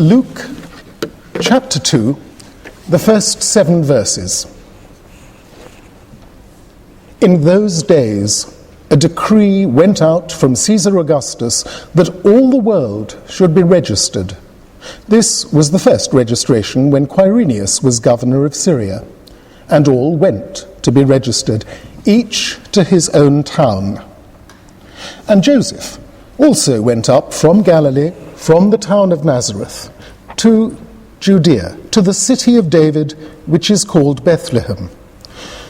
Luke chapter 2, the first 7 verses. In those days, a decree went out from Caesar Augustus that all the world should be registered. This was the first registration when Quirinius was governor of Syria, and all went to be registered, each to his own town. And Joseph also went up from Galilee, from the town of Nazareth, to Judea, to the city of David, which is called Bethlehem,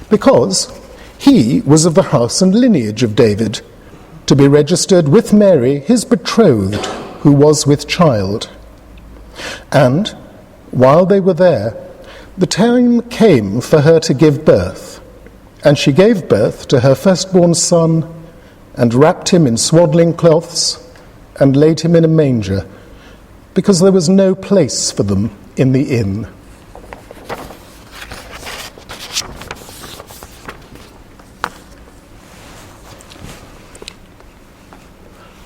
because he was of the house and lineage of David, to be registered with Mary, his betrothed, who was with child. And while they were there, the time came for her to give birth, and she gave birth to her firstborn son, and wrapped him in swaddling cloths, and laid him in a manger, because there was no place for them in the inn.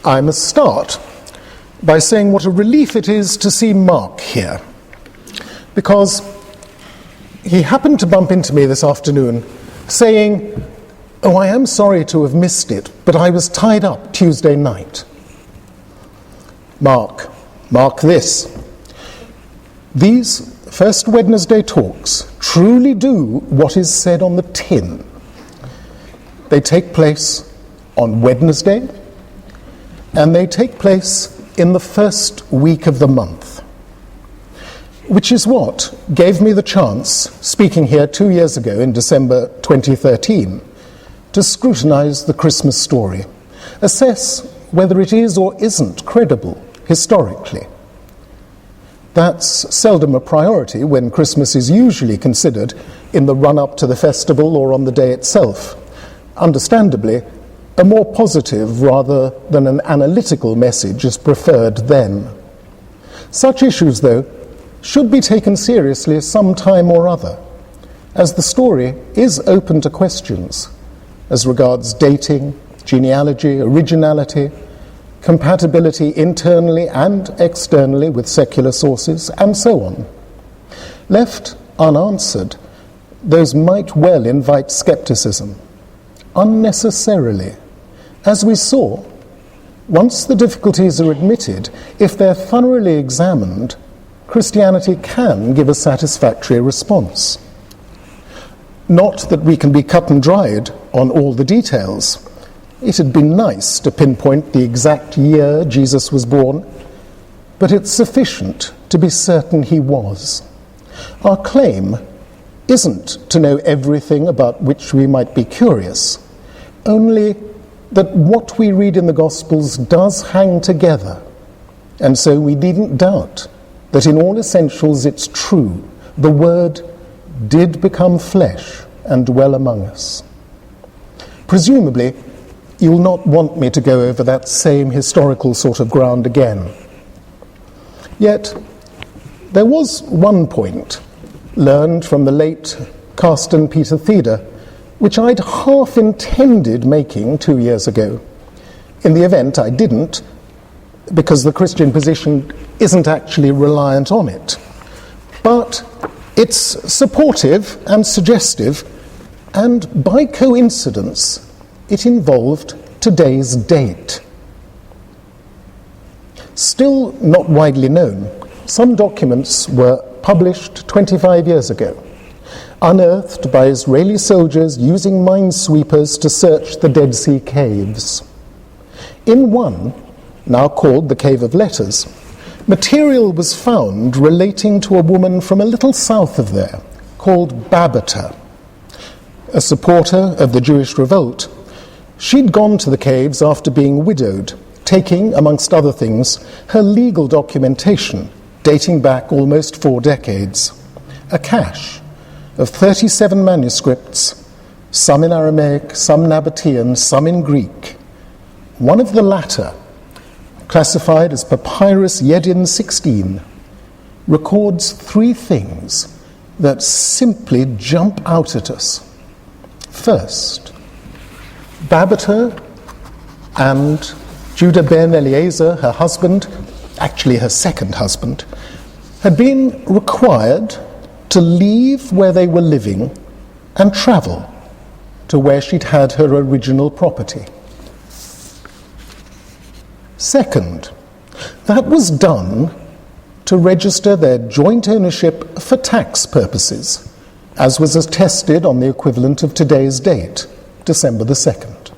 I must start by saying what a relief it is to see Mark here, because he happened to bump into me this afternoon saying, "Oh, I am sorry to have missed it, but I was tied up Tuesday night." Mark this. These First Wednesday talks truly do what is said on the tin. They take place on Wednesday, and they take place in the first week of the month, which is what gave me the chance, speaking here 2 years ago in December 2013, to scrutinize the Christmas story, assess whether it is or isn't credible historically. That's seldom a priority when Christmas is usually considered in the run-up to the festival or on the day itself. Understandably, a more positive rather than an analytical message is preferred then. Such issues, though, should be taken seriously some time or other, as the story is open to questions as regards dating, genealogy, originality, compatibility internally and externally with secular sources, and so on. Left unanswered, those might well invite skepticism, unnecessarily. As we saw, once the difficulties are admitted, if they're thoroughly examined, Christianity can give a satisfactory response. Not that we can be cut and dried on all the details. It'd be nice to pinpoint the exact year Jesus was born, but it's sufficient to be certain he was. Our claim isn't to know everything about which we might be curious, only that what we read in the Gospels does hang together, and so we needn't doubt that in all essentials it's true. The Word did become flesh and dwell among us. Presumably, you'll not want me to go over that same historical sort of ground again. Yet, there was one point learned from the late Carsten Peter Theda, which I'd half intended making 2 years ago. In the event, I didn't, because the Christian position isn't actually reliant on it. But it's supportive and suggestive, and by coincidence, it involved today's date. Still not widely known, some documents were published 25 years ago, unearthed by Israeli soldiers using minesweepers to search the Dead Sea caves. In one, now called the Cave of Letters, material was found relating to a woman from a little south of there, called Babata. A supporter of the Jewish revolt, she'd gone to the caves after being widowed, taking, amongst other things, her legal documentation, dating back almost 4 decades, a cache of 37 manuscripts, some in Aramaic, some Nabatean, some in Greek. One of the latter, classified as Papyrus Yedin 16, records 3 things that simply jump out at us. First, Babata and Judah ben Eliezer, her husband, actually her second husband, had been required to leave where they were living and travel to where she'd had her original property. Second, that was done to register their joint ownership for tax purposes, as was attested on the equivalent of today's date, December the 2nd.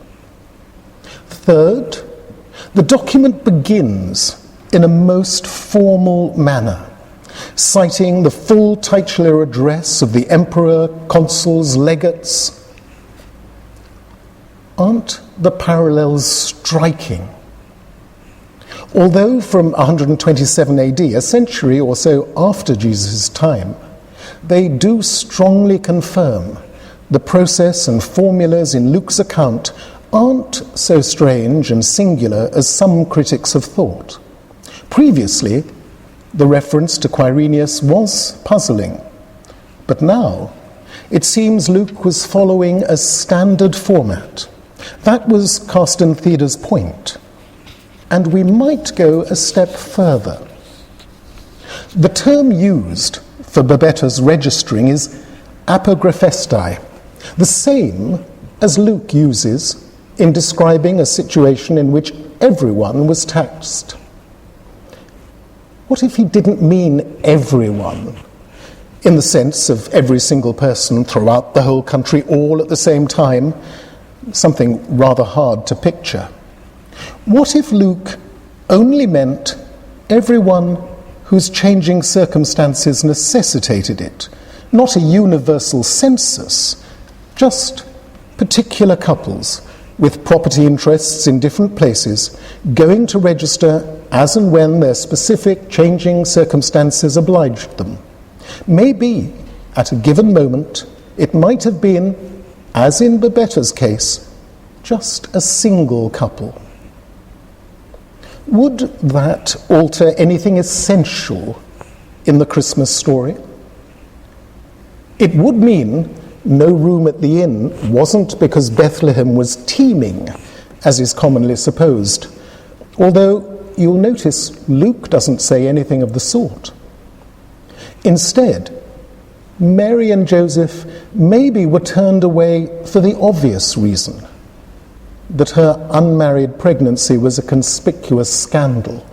Third, the document begins in a most formal manner, citing the full titular address of the emperor, consuls, legates. Aren't the parallels striking? Although from 127 AD, a century or so after Jesus' time, they do strongly confirm the process and formulas in Luke's account aren't so strange and singular as some critics have thought. Previously, the reference to Quirinius was puzzling, but now it seems Luke was following a standard format. That was Carsten Thieder's point, and we might go a step further. The term used for Babette's registering is apographestai, the same as Luke uses in describing a situation in which everyone was taxed. What if he didn't mean everyone, in the sense of every single person throughout the whole country all at the same time? Something rather hard to picture. What if Luke only meant everyone whose changing circumstances necessitated it, not a universal census, just particular couples with property interests in different places going to register as and when their specific changing circumstances obliged them? Maybe, at a given moment, it might have been, as in Babette's case, just a single couple. Would that alter anything essential in the Christmas story? It would mean no room at the inn wasn't because Bethlehem was teeming, as is commonly supposed, although you'll notice Luke doesn't say anything of the sort. Instead, Mary and Joseph maybe were turned away for the obvious reason that her unmarried pregnancy was a conspicuous scandal.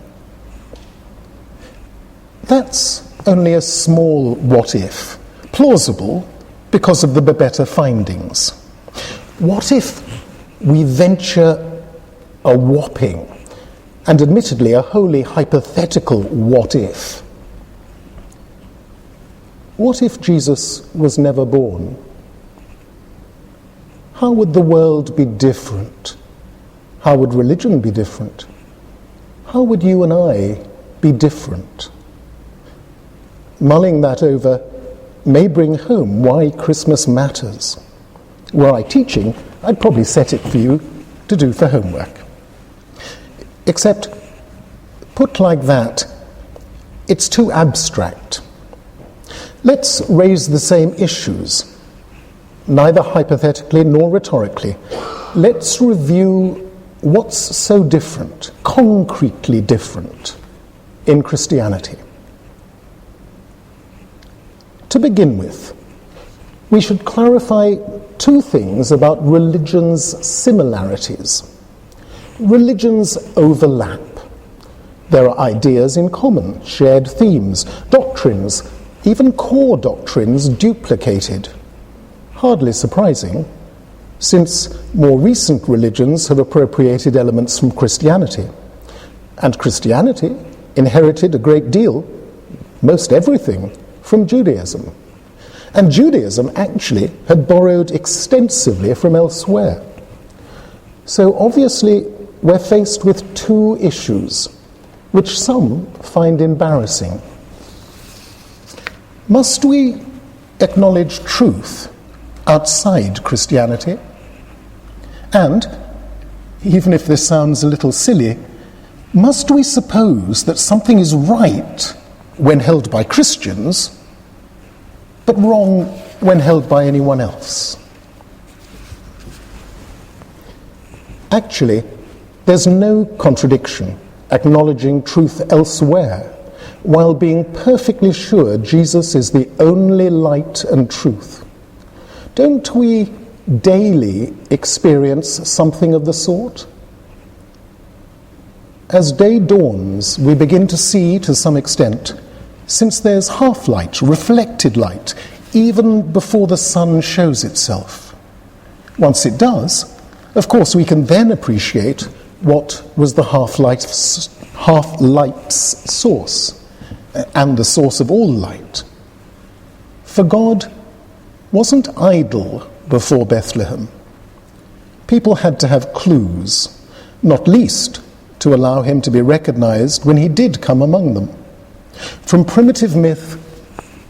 That's only a small what-if, plausible because of the Babette findings. What if we venture a whopping, and admittedly a wholly hypothetical what-if? What if Jesus was never born? How would the world be different? How would religion be different? How would you and I be different? Mulling that over may bring home why Christmas matters. Were I teaching, I'd probably set it for you to do for homework. Except, put like that, it's too abstract. Let's raise the same issues, neither hypothetically nor rhetorically. Let's review what's so different, concretely different, in Christianity. To begin with, we should clarify two things about religion's similarities. Religions overlap. There are ideas in common, shared themes, doctrines, even core doctrines duplicated. Hardly surprising, since more recent religions have appropriated elements from Christianity. And Christianity inherited a great deal, most everything, from Judaism. And Judaism actually had borrowed extensively from elsewhere. So obviously we're faced with two issues, which some find embarrassing. Must we acknowledge truth outside Christianity? And, even if this sounds a little silly, must we suppose that something is right when held by Christians, but wrong when held by anyone else? Actually, there's no contradiction acknowledging truth elsewhere while being perfectly sure Jesus is the only light and truth. Don't we daily experience something of the sort? As day dawns, we begin to see, to some extent, since there's half-light, reflected light, even before the sun shows itself. Once it does, of course, we can then appreciate what was the half-light's source, and the source of all light. For God wasn't idle before Bethlehem. People had to have clues, not least to allow him to be recognized when he did come among them. From primitive myth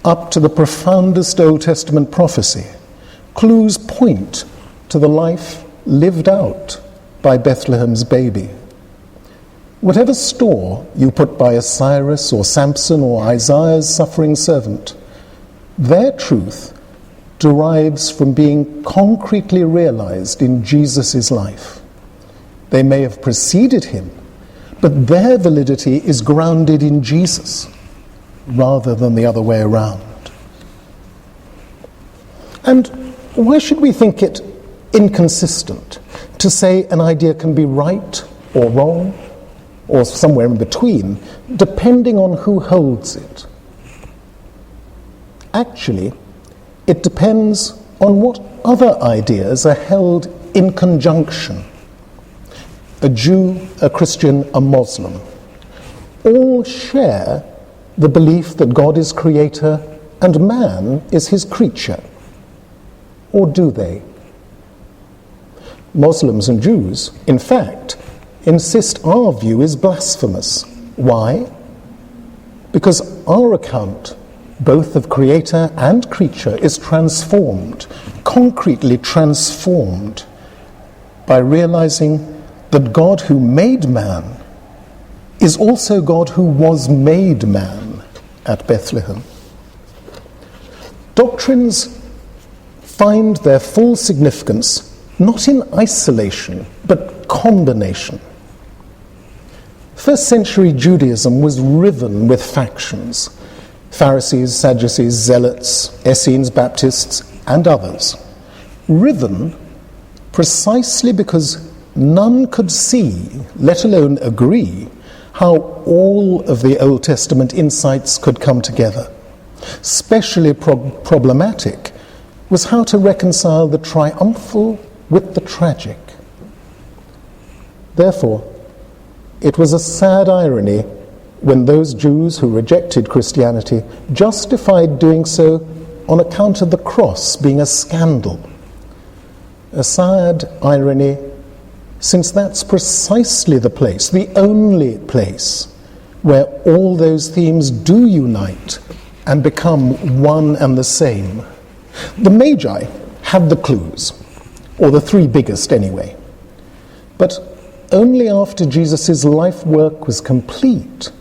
up to the profoundest Old Testament prophecy, clues point to the life lived out by Bethlehem's baby. Whatever store you put by a Cyrus or Samson or Isaiah's suffering servant, their truth derives from being concretely realized in Jesus' life. They may have preceded him, but their validity is grounded in Jesus rather than the other way around. And why should we think it inconsistent to say an idea can be right or wrong or somewhere in between, depending on who holds it? Actually, it depends on what other ideas are held in conjunction. A Jew, a Christian, a Muslim all share the belief that God is creator and man is his creature. Or do they? Muslims and Jews, in fact, insist our view is blasphemous. Why? Because our account, both of creator and creature, is transformed, concretely transformed, by realizing that God who made man is also God who was made man at Bethlehem. Doctrines find their full significance not in isolation, but combination. First century Judaism was riven with factions: Pharisees, Sadducees, Zealots, Essenes, Baptists, and others. Riven precisely because none could see, let alone agree, how all of the Old Testament insights could come together. Especially problematic was how to reconcile the triumphal with the tragic. Therefore, it was a sad irony when those Jews who rejected Christianity justified doing so on account of the cross being a scandal. A sad irony, since that's precisely the place, the only place, where all those themes do unite and become one and the same. The Magi had the clues, or the three biggest anyway. But only after Jesus' life work was complete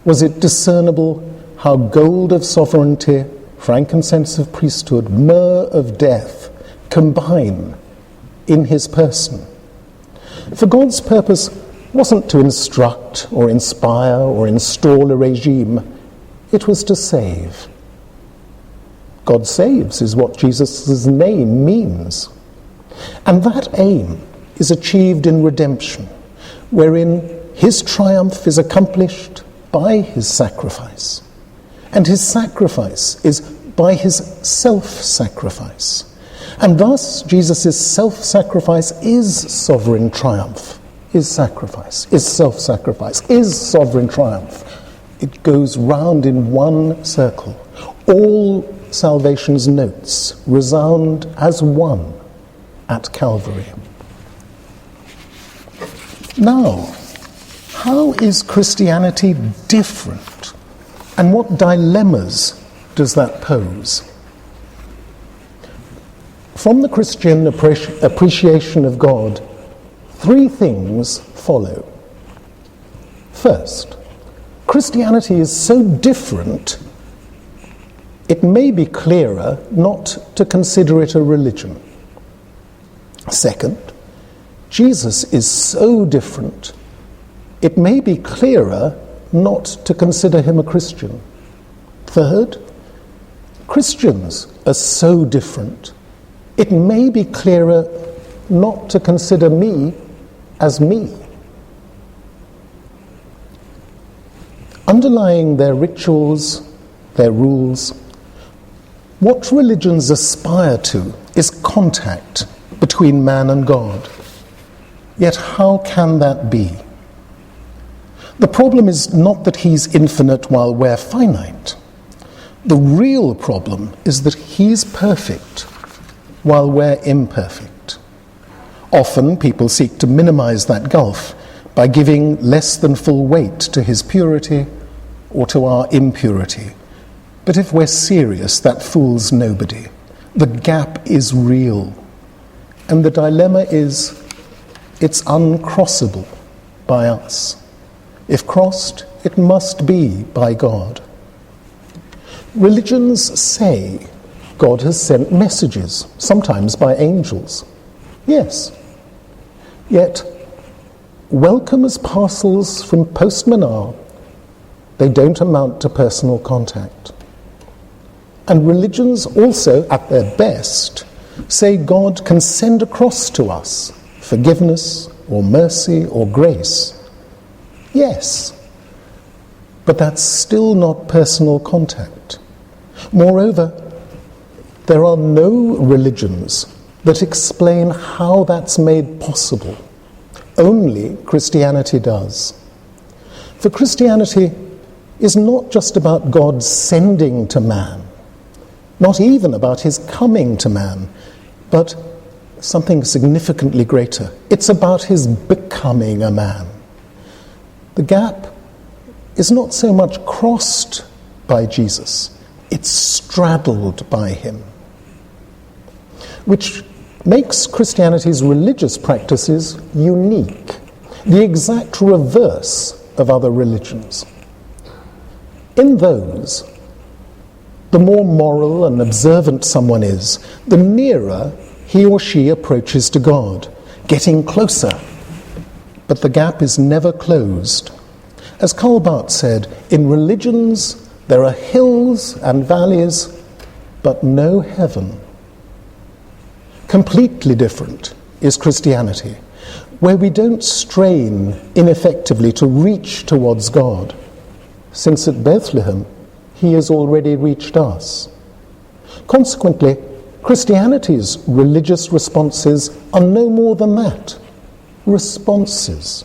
was it discernible how gold of sovereignty, frankincense of priesthood, myrrh of death combine in his person. For God's purpose wasn't to instruct or inspire or install a regime. It was to save. God saves is what Jesus' name means. And that aim is achieved in redemption, wherein his triumph is accomplished by his sacrifice. And his sacrifice is by his self-sacrifice. And thus, Jesus' self-sacrifice is sovereign triumph. His sacrifice is self-sacrifice, is sovereign triumph. It goes round in one circle. All salvation's notes resound as one at Calvary. Now, how is Christianity different? And what dilemmas does that pose? From the Christian appreciation of God, three things follow. First, Christianity is so different, it may be clearer not to consider it a religion. Second, Jesus is so different, it may be clearer not to consider him a Christian. Third, Christians are so different. It may be clearer not to consider me as me. Underlying their rituals, their rules, what religions aspire to is contact between man and God. Yet how can that be? The problem is not that he's infinite while we're finite. The real problem is that he's perfect while we're imperfect. Often people seek to minimize that gulf by giving less than full weight to his purity or to our impurity. But if we're serious, that fools nobody. The gap is real. And the dilemma is, it's uncrossable by us. If crossed, it must be by God. Religions say God has sent messages, sometimes by angels. Yes. Yet, welcome as parcels from postmen are, they don't amount to personal contact. And religions also, at their best, say God can send across to us forgiveness or mercy or grace. Yes, but that's still not personal contact. Moreover, there are no religions that explain how that's made possible. Only Christianity does. For Christianity is not just about God sending to man, not even about his coming to man, but something significantly greater. It's about his becoming a man. The gap is not so much crossed by Jesus, it's straddled by him, which makes Christianity's religious practices unique, the exact reverse of other religions. In those, the more moral and observant someone is, the nearer he or she approaches to God, getting closer. But the gap is never closed. As Karl Barth said, in religions there are hills and valleys, but no heaven. Completely different is Christianity, where we don't strain ineffectively to reach towards God, since at Bethlehem he has already reached us. Consequently, Christianity's religious responses are no more than that. Responses.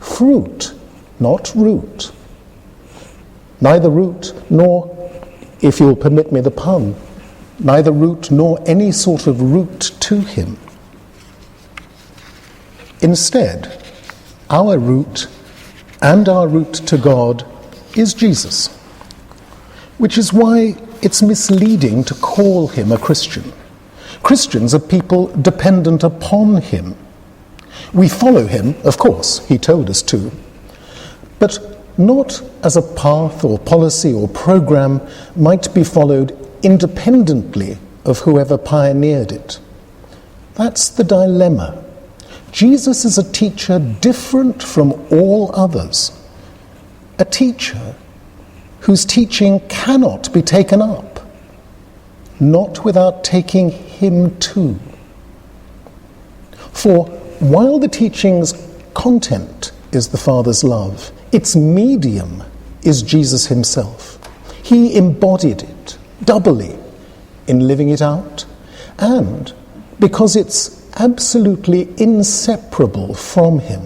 Fruit, not root. Neither root nor, if you'll permit me the pun, neither root nor any sort of route to him. Instead, our route and our route to God is Jesus, which is why it's misleading to call him a Christian. Christians are people dependent upon him. We follow him, of course, he told us to, but not as a path or policy or program might be followed independently of whoever pioneered it. That's the dilemma. Jesus is a teacher different from all others, a teacher whose teaching cannot be taken up, not without taking him too. For while the teaching's content is the Father's love, its medium is Jesus himself. He embodied it doubly in living it out, and because it's absolutely inseparable from him.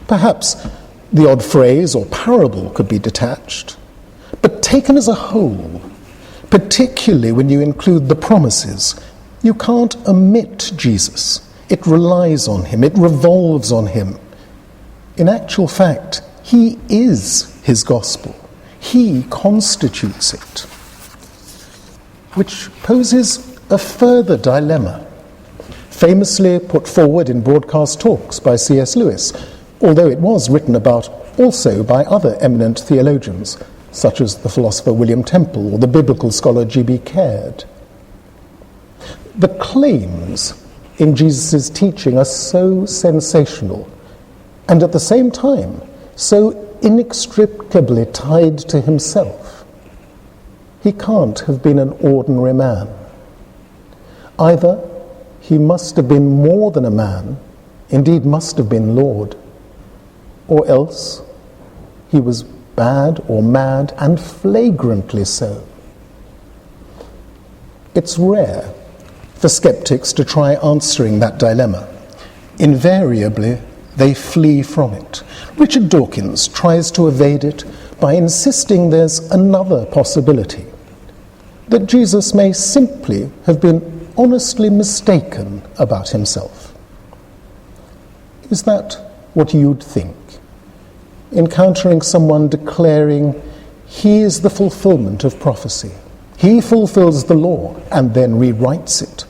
Perhaps the odd phrase or parable could be detached, but taken as a whole, particularly when you include the promises, you can't omit Jesus. It relies on him, it revolves on him. In actual fact, he is his gospel. He constitutes it. Which poses a further dilemma, famously put forward in Broadcast Talks by C.S. Lewis, although it was written about also by other eminent theologians, such as the philosopher William Temple or the biblical scholar G.B. Caird. The claims in Jesus' teaching are so sensational and at the same time so inextricably tied to himself. He can't have been an ordinary man. Either he must have been more than a man, indeed must have been Lord, or else he was bad or mad, and flagrantly so. It's rare for skeptics to try answering that dilemma. Invariably, they flee from it. Richard Dawkins tries to evade it by insisting there's another possibility, that Jesus may simply have been honestly mistaken about himself. Is that what you'd think? Encountering someone declaring he is the fulfillment of prophecy. He fulfills the law and then rewrites it.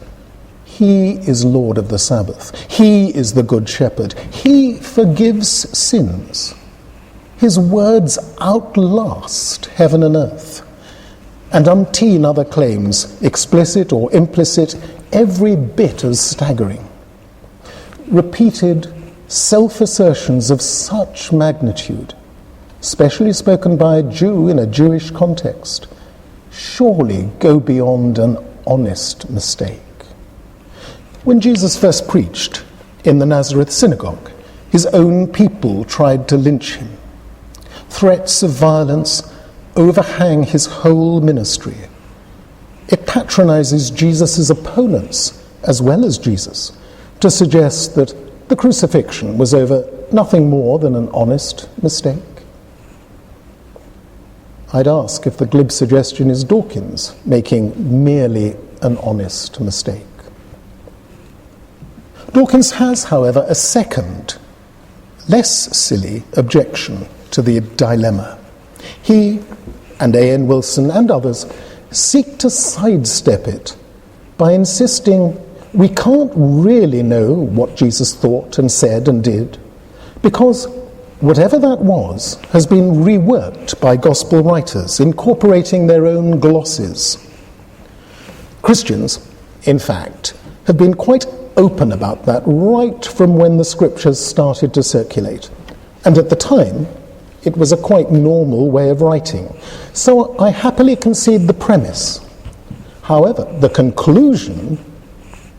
He is Lord of the Sabbath. He is the Good Shepherd. He forgives sins. His words outlast heaven and earth. And umpteen other claims, explicit or implicit, every bit as staggering. Repeated self-assertions of such magnitude, especially spoken by a Jew in a Jewish context, surely go beyond an honest mistake. When Jesus first preached in the Nazareth synagogue, his own people tried to lynch him. Threats of violence overhang his whole ministry. It patronizes Jesus' opponents as well as Jesus to suggest that the crucifixion was over nothing more than an honest mistake. I'd ask if the glib suggestion is Dawkins making merely an honest mistake. Dawkins has, however, a second, less silly objection to the dilemma. He and A.N. Wilson and others seek to sidestep it by insisting we can't really know what Jesus thought and said and did, because whatever that was has been reworked by gospel writers, incorporating their own glosses. Christians, in fact, have been quite open about that right from when the scriptures started to circulate. And at the time, it was a quite normal way of writing. So I happily concede the premise. However, the conclusion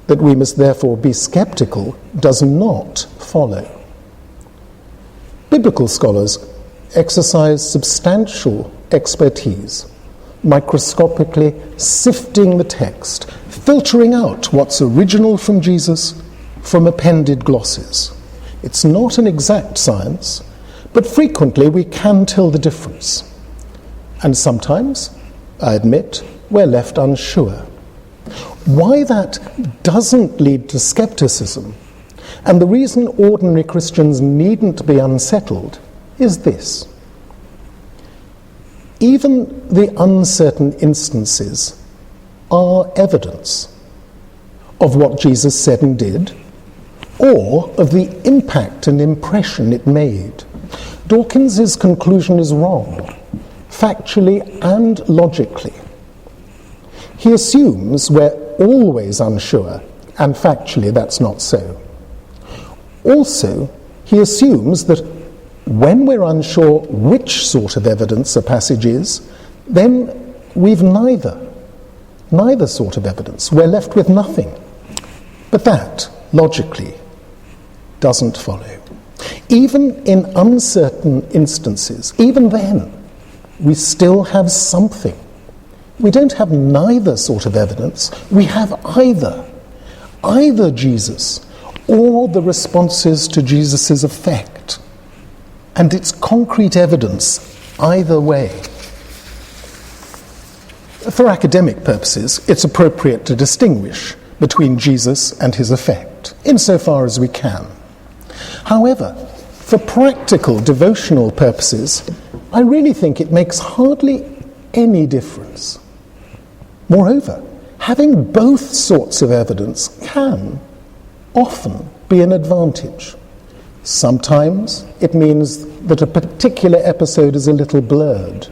that we must therefore be skeptical does not follow. Biblical scholars exercise substantial expertise, microscopically sifting the text, filtering out what's original from Jesus from appended glosses. It's not an exact science, but frequently we can tell the difference. And sometimes, I admit, we're left unsure. Why that doesn't lead to skepticism, and the reason ordinary Christians needn't be unsettled, is this. Even the uncertain instances are evidence of what Jesus said and did, or of the impact and impression it made. Dawkins's conclusion is wrong, factually and logically. He assumes we're always unsure, and factually that's not so. Also, he assumes that when we're unsure which sort of evidence a passage is, then we've neither sort of evidence. We're left with nothing. But that, logically, doesn't follow. Even in uncertain instances, even then, we still have something. We don't have neither sort of evidence. We have either Jesus or the responses to Jesus' effect. And it's concrete evidence either way. For academic purposes, it's appropriate to distinguish between Jesus and his effect, insofar as we can. However, for practical devotional purposes, I really think it makes hardly any difference. Moreover, having both sorts of evidence can often be an advantage. Sometimes it means that a particular episode is a little blurred,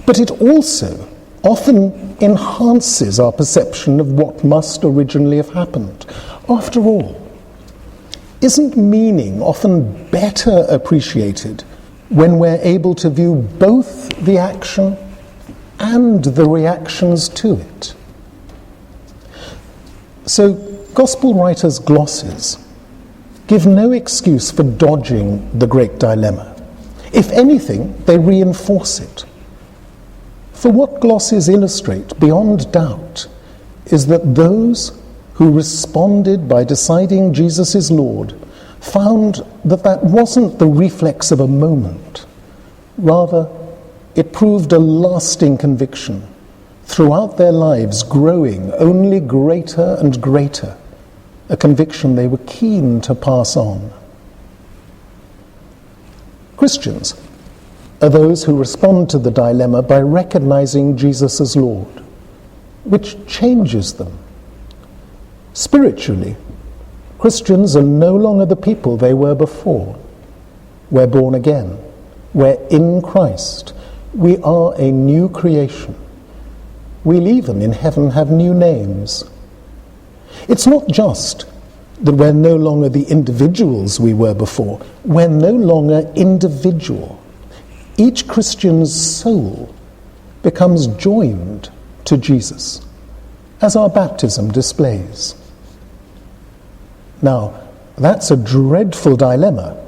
but it also often enhances our perception of what must originally have happened. After all, isn't meaning often better appreciated when we're able to view both the action and the reactions to it. So, Gospel writers' glosses give no excuse for dodging the great dilemma. If anything, they reinforce it. For what glosses illustrate, beyond doubt, is that those who responded by deciding Jesus is Lord found that that wasn't the reflex of a moment. Rather, it proved a lasting conviction, throughout their lives growing only greater and greater, a conviction they were keen to pass on. Christians are those who respond to the dilemma by recognizing Jesus as Lord, which changes them. Spiritually, Christians are no longer the people they were before. We're born again. We're in Christ. We are a new creation. We'll even in heaven have new names. It's not just that we're no longer the individuals we were before. We're no longer individual. Each Christian's soul becomes joined to Jesus, as our baptism displays. Now, that's a dreadful dilemma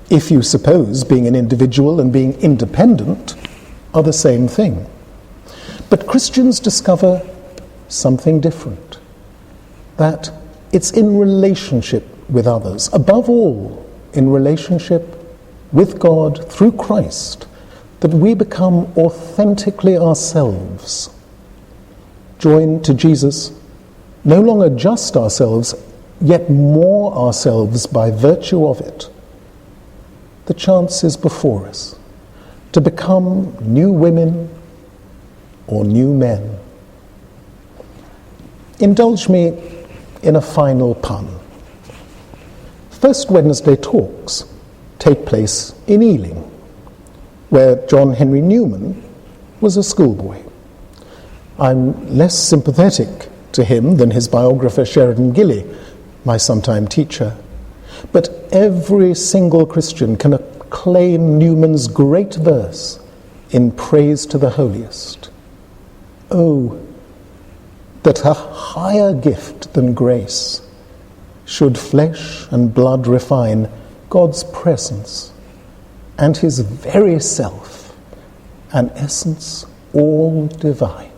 if you suppose being an individual and being independent are the same thing. But Christians discover something different, that it's in relationship with others, above all in relationship with God through Christ, that we become authentically ourselves, joined to Jesus, no longer just ourselves, yet more ourselves by virtue of it. The chance is before us to become new women or new men. Indulge me in a final pun. First Wednesday talks take place in Ealing, where John Henry Newman was a schoolboy. I'm less sympathetic to him than his biographer Sheridan Gilly, my sometime teacher. But every single Christian can acclaim Newman's great verse in praise to the holiest. Oh, that a higher gift than grace should flesh and blood refine God's presence and his very self, an essence all divine.